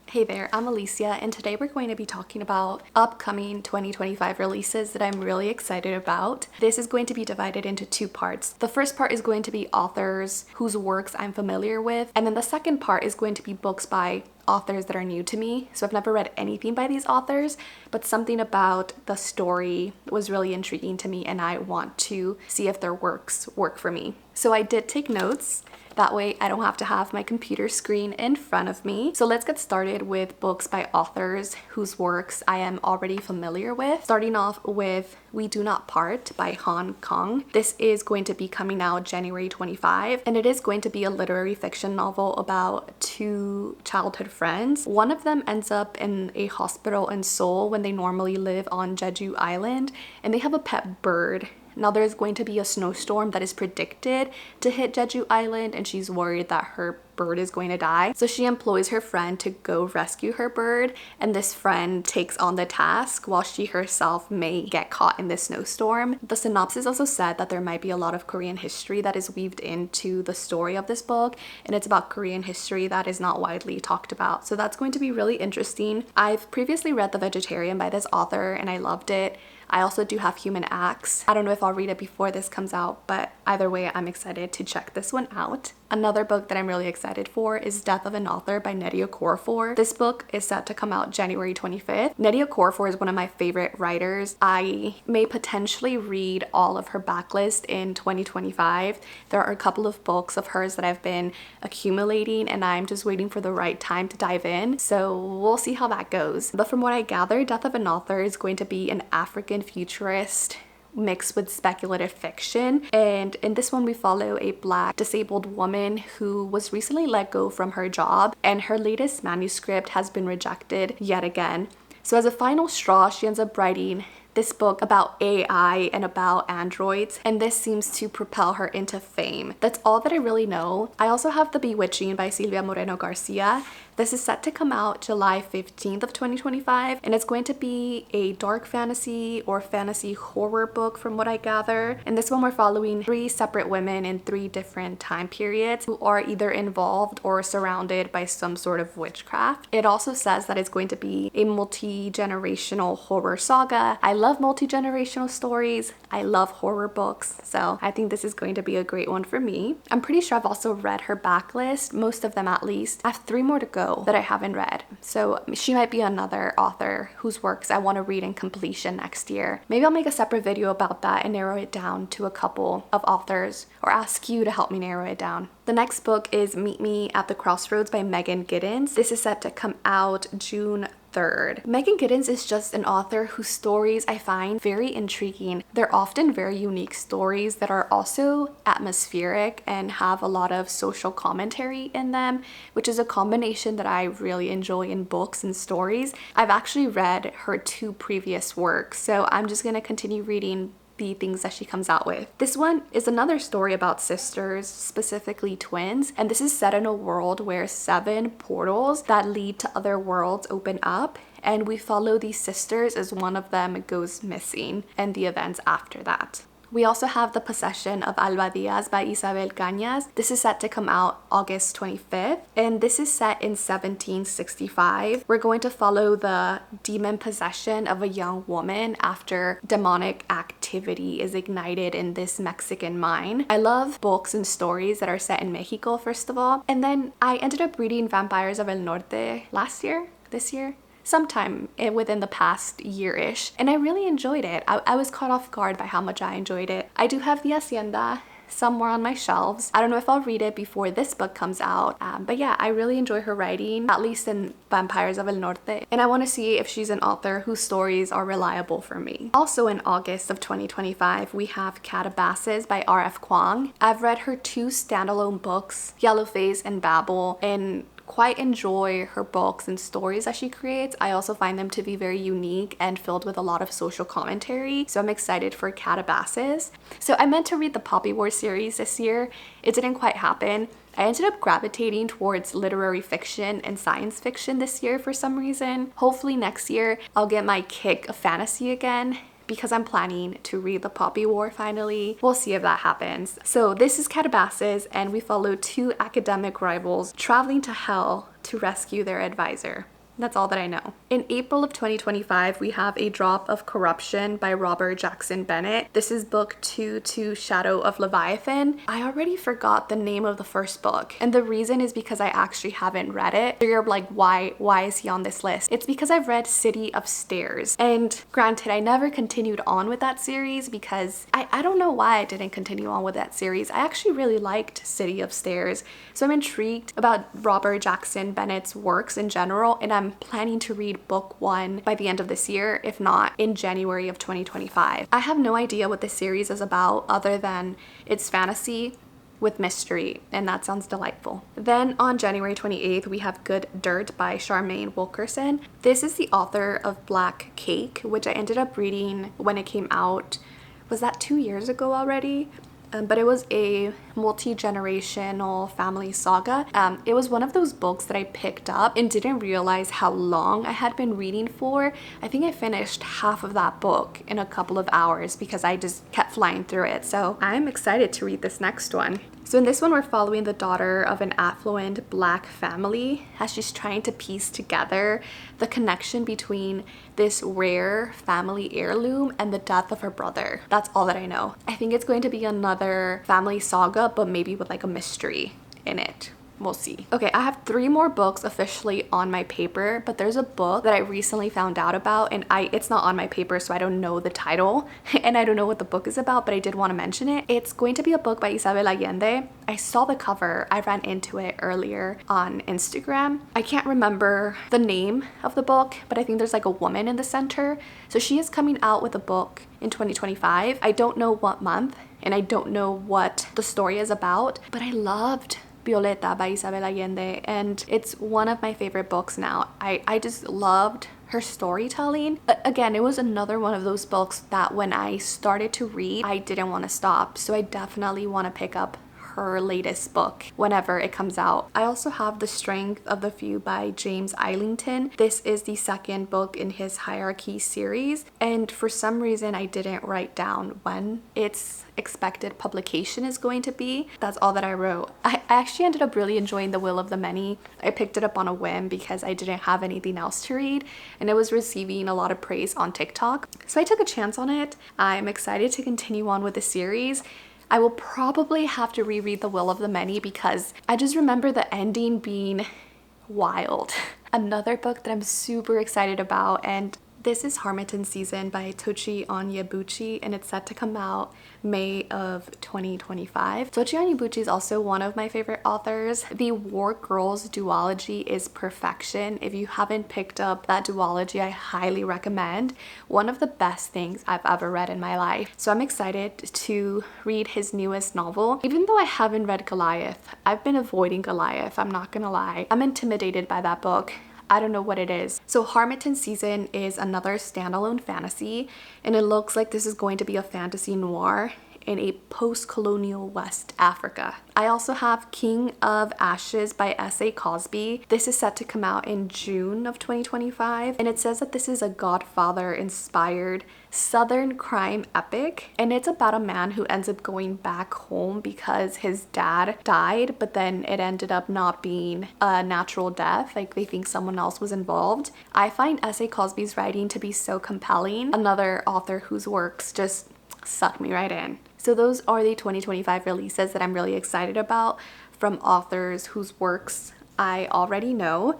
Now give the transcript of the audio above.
Hey there, I'm Alicia, and today we're going to be talking about upcoming 2025 releases that I'm really excited about. This is going to be divided into two parts. The first part is going to be authors whose works I'm familiar with, and then the second part is going to be books by authors that are new to me. So I've never read anything by these authors, but something about the story was really intriguing to me, and I want to see if their works work for me. So I did take notes. That way I don't have to have my computer screen in front of me. So let's get started with books by authors whose works I am already familiar with. Starting off with We Do Not Part by Han Kang. This is going to be coming out January 25, and it is going to be a literary fiction novel about two childhood friends. One of them ends up in a hospital in Seoul when they normally live on Jeju Island, and they have a pet bird. Now there's going to be a snowstorm that is predicted to hit Jeju Island, and she's worried that her bird is going to die. So she employs her friend to go rescue her bird, and this friend takes on the task while she herself may get caught in this snowstorm. The synopsis also said that there might be a lot of Korean history that is weaved into the story of this book, and it's about Korean history that is not widely talked about. So that's going to be really interesting. I've previously read The Vegetarian by this author and I loved it. I also do have Human Acts. I don't know if I'll read it before this comes out, but either way, I'm excited to check this one out. Another book that I'm really excited for is Death of an Author by Nnedi Okorafor. This book is set to come out January 25th. Nnedi Okorafor is one of my favorite writers. I may potentially read all of her backlist in 2025. There are a couple of books of hers that I've been accumulating, and I'm just waiting for the right time to dive in. So we'll see how that goes. But from what I gather, Death of an Author is going to be an African futurist mixed with speculative fiction, and in this one we follow a Black disabled woman who was recently let go from her job, and her latest manuscript has been rejected yet again. So as a final straw, she ends up writing this book about AI and about androids, and this seems to propel her into fame. That's all that I really know. I also have The Bewitching by Silvia Moreno Garcia. This is set to come out July 15th of 2025, and it's going to be a dark fantasy or fantasy horror book from what I gather. In this one, we're following three separate women in three different time periods who are either involved or surrounded by some sort of witchcraft. It also says that it's going to be a multi-generational horror saga. I love multi-generational stories. I love horror books, so I think this is going to be a great one for me. I'm pretty sure I've also read her backlist, most of them at least. I have 3 more to go that I haven't read, so she might be another author whose works I want to read in completion next year. Maybe I'll make a separate video about that and narrow it down to a couple of authors, or ask you to help me narrow it down. The next book is Meet Me at the Crossroads by Giddings. This is set to come out June 3rd. Giddings is just an author whose stories I find very intriguing. They're often very unique stories that are also atmospheric and have a lot of social commentary in them, which is a combination that I really enjoy in books and stories. I've actually read her 2 previous works, so I'm just gonna continue reading the things that she comes out with. This one is another story about sisters, specifically twins, and this is set in a world where 7 portals that lead to other worlds open up, and we follow these sisters as one of them goes missing and the events after that. We also have The Possesion of Alba Diaz by Isabel Cañas. This is set to come out August 25th, and this is set in 1765. We're going to follow the demon possession of a young woman after demonic activity is ignited in this Mexican mine. I love books and stories that are set in Mexico, first of all, and then I ended up reading Vampires of El Norte this year, sometime within the past year-ish, and I really enjoyed it. I was caught off guard by how much I enjoyed it. I do have The Hacienda somewhere on my shelves. I don't know if I'll read it before this book comes out, but yeah, I really enjoy her writing, at least in Vampires of El Norte, and I want to see if she's an author whose stories are reliable for me. Also in August of 2025, we have Katabasis by R.F Kuang. I've read her 2 standalone books, Yellowface and Babel, and quite enjoy her books and stories that she creates. I also find them to be very unique and filled with a lot of social commentary, so I'm excited for Katabasis. So I meant to read the Poppy War series this year. It didn't quite happen. I ended up gravitating towards literary fiction and science fiction this year for some reason. Hopefully next year I'll get my kick of fantasy again, because I'm planning to read The Poppy War finally. We'll see if that happens. So this is Katabasis, and we follow 2 academic rivals traveling to hell to rescue their advisor. That's all that I know. In April of 2025, we have A Drop of Corruption by Robert Jackson Bennett. This is book 2 to Shadow of Leviathan. I already forgot the name of the first book, and the reason is because I actually haven't read it. So you're like, why is he on this list? It's because I've read City of Stairs, and granted, I never continued on with that series because I don't know why I didn't continue on with that series. I actually really liked City of Stairs, so I'm intrigued about Robert Jackson Bennett's works in general, and I'm planning to read book 1 by the end of this year, if not in January of 2025. I have no idea what this series is about other than it's fantasy with mystery, and that sounds delightful. Then on January 28th, we have Good Dirt by Charmaine Wilkerson. This is the author of Black Cake, which I ended up reading when it came out. Was that 2 years ago already? But it was a multi-generational family saga. It was one of those books that I picked up and didn't realize how long I had been reading for. I think I finished half of that book in a couple of hours because I just kept flying through it. So I'm excited to read this next one. So in this one, we're following the daughter of an affluent Black family as she's trying to piece together the connection between this rare family heirloom and the death of her brother. That's all that I know. I think it's going to be another family saga, but maybe with like a mystery in it. We'll see. Okay, I have 3 more books officially on my paper, but there's a book that I recently found out about, and it's not on my paper, so I don't know the title and I don't know what the book is about, but I did want to mention it. It's going to be a book by Isabel Allende. I saw the cover. I ran into it earlier on Instagram. I can't remember the name of the book, but I think there's like a woman in the center. So she is coming out with a book in 2025. I don't know what month, and I don't know what the story is about, but I loved Violeta by Isabel Allende, and it's one of my favorite books now. I just loved her storytelling. Again, it was another one of those books that when I started to read, I didn't want to stop. So I definitely want to pick up her latest book whenever it comes out. I also have The Strength of the Few by James Islington. This is the second book in his Hierarchy series, and for some reason I didn't write down when its expected publication is going to be. That's all that I wrote. I actually ended up really enjoying The Will of the Many. I picked it up on a whim because I didn't have anything else to read, and it was receiving a lot of praise on TikTok. So I took a chance on it. I'm excited to continue on with the series. I will probably have to reread The Will of the Many because I just remember the ending being wild. Another book that I'm super excited about, and this is Harmattan Season by Tochi Onyebuchi, and it's set to come out May of 2025. Tochi Onyebuchi is also one of my favorite authors. The War Girls duology is perfection. If you haven't picked up that duology, I highly recommend. One of the best things I've ever read in my life. So I'm excited to read his newest novel. Even though I haven't read Goliath, I've been avoiding Goliath, I'm not gonna lie. I'm intimidated by that book. I don't know what it is. So Harmattan Season is another standalone fantasy, and it looks like this is going to be a fantasy noir in a post-colonial West Africa. I also have King of Ashes by S.A.Cosby. This is set to come out in June of 2025, and it says that this is a Godfather-inspired Southern crime epic, and it's about a man who ends up going back home because his dad died, but then it ended up not being a natural death. Like, they think someone else was involved. I find S.A.Cosby's writing to be so compelling. Another author whose works just sucked me right in. So those are the 2025 releases that I'm really excited about from authors whose works I already know.